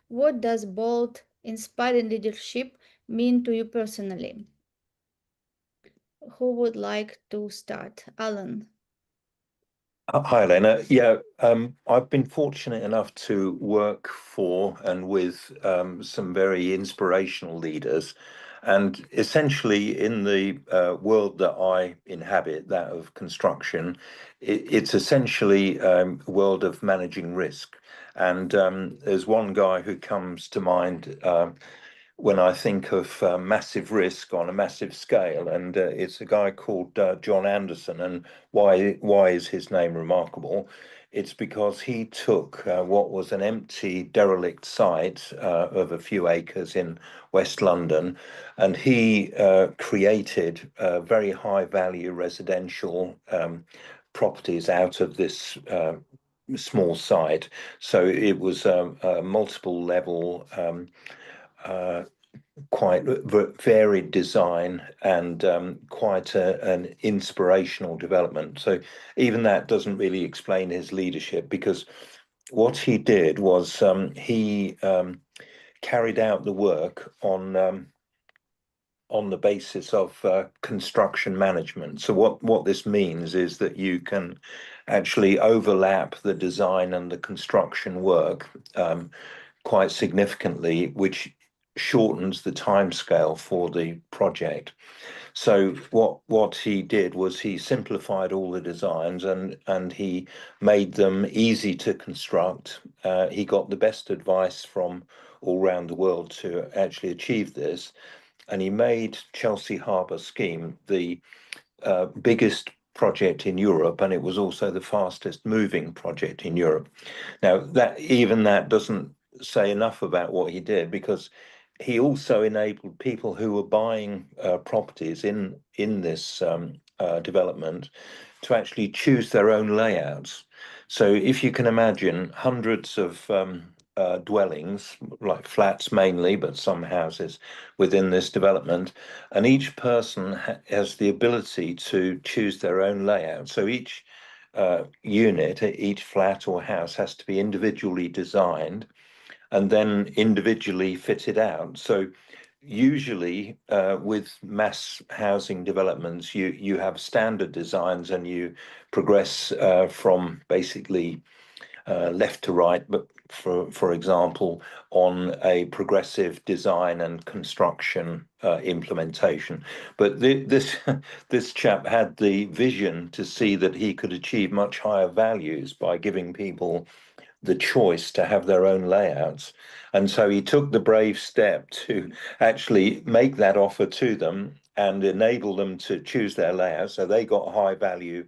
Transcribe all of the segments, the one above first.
What does bold, inspiring leadership mean to you personally? Who would like to start? Alan. Hi, Elena. Yeah, I've been fortunate enough to work for and with some very inspirational leaders. And essentially, in the world that I inhabit, that of construction, it's essentially a world of managing risk. And there's one guy who comes to mind when I think of massive risk on a massive scale, and it's a guy called John Anderson. And why is his name remarkable? It's because he took what was an empty, derelict site of a few acres in West London, and he created very high value residential properties out of this small site. So it was a multiple level. Uh, Quite varied design and quite an inspirational development. So even that doesn't really explain his leadership, because what he did was he carried out the work on the basis of construction management. So what this means is that you can actually overlap the design and the construction work quite significantly, which shortens the timescale for the project. So what he did was he simplified all the designs, and he made them easy to construct. He got the best advice from all around the world to actually achieve this, and he made Chelsea Harbour Scheme the biggest project in Europe, and it was also the fastest moving project in Europe. Now, that doesn't say enough about what he did, because he also enabled people who were buying properties in this development to actually choose their own layouts. So if you can imagine hundreds of dwellings, like flats mainly, but some houses within this development, and each person has the ability to choose their own layout. So each unit, each flat or house has to be individually designed and then individually fitted out. So usually with mass housing developments, you have standard designs, and you progress from basically left to right, but for example, on a progressive design and construction implementation. But this this chap had the vision to see that he could achieve much higher values by giving people the choice to have their own layouts. And so he took the brave step to actually make that offer to them and enable them to choose their layout. So they got a high value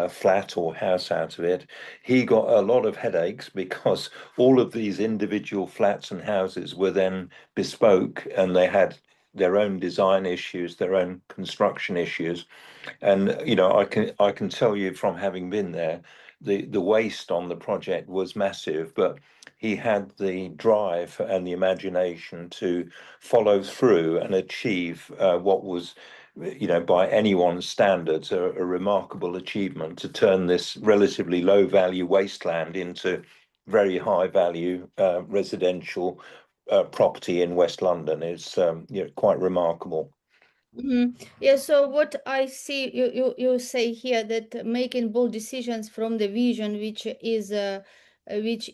flat or house out of it. He got a lot of headaches because all of these individual flats and houses were then bespoke, and they had their own design issues, their own construction issues. And I can tell you from having been there, the waste on the project was massive, but he had the drive and the imagination to follow through and achieve what was, by anyone's standards, a remarkable achievement, to turn this relatively low value wasteland into very high value residential property in West London. Is quite remarkable. Yeah, so what I see, you say here that making bold decisions from the vision, which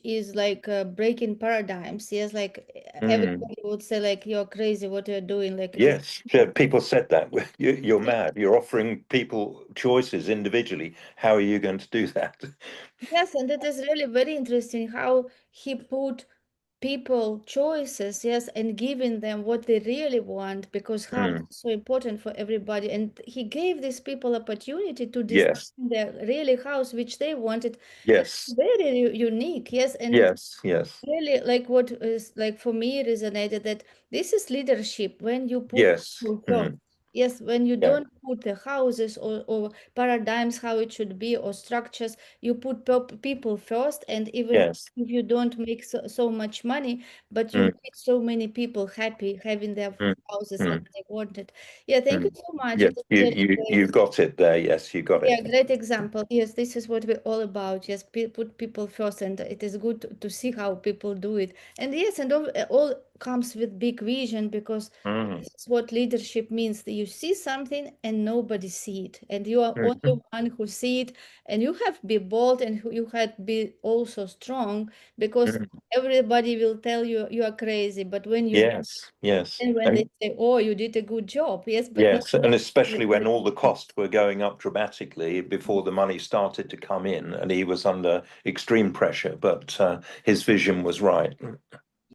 is like breaking paradigms. Yes, like Mm. everybody would say like you're crazy, what you're doing, like it is. Yes, yeah, people said that. You're mad. You're offering people choices individually. How are you going to do that? Yes, and it is really very interesting how he put people choices, yes, and giving them what they really want, because house Mm. is so important for everybody. And he gave these people opportunity to design Yes, their really house which they wanted. yes, Very unique, yes, and yes, yes, really like what is like for me resonated that this is leadership when you put yes. people first. Mm. Yes, when you Yeah. don't put the houses or paradigms how it should be or structures, you put people first, and even Yes. if you don't make so much money, but you Mm, make so many people happy having their mm, houses like mm, they wanted. Yeah, thank you mm. so much. Yes, It is a you've got it there. Yes, you got yeah, it. great example. Yes, this is what we're all about. Yes, put people first, and it is good to see how people do it. And yes, and all comes with big vision because Mm, this is what leadership means. That you see something and nobody see it, and you are mm, only one who see it. And you have to be bold, and you have to be also strong because mm. everybody will tell you you are crazy. But when you Yes, yes. and when they And say, "Oh, you did a good job," yes, but not yes, and especially when all the everybody. costs were going up dramatically before the money started to come in, and he was under extreme pressure, but his vision was right.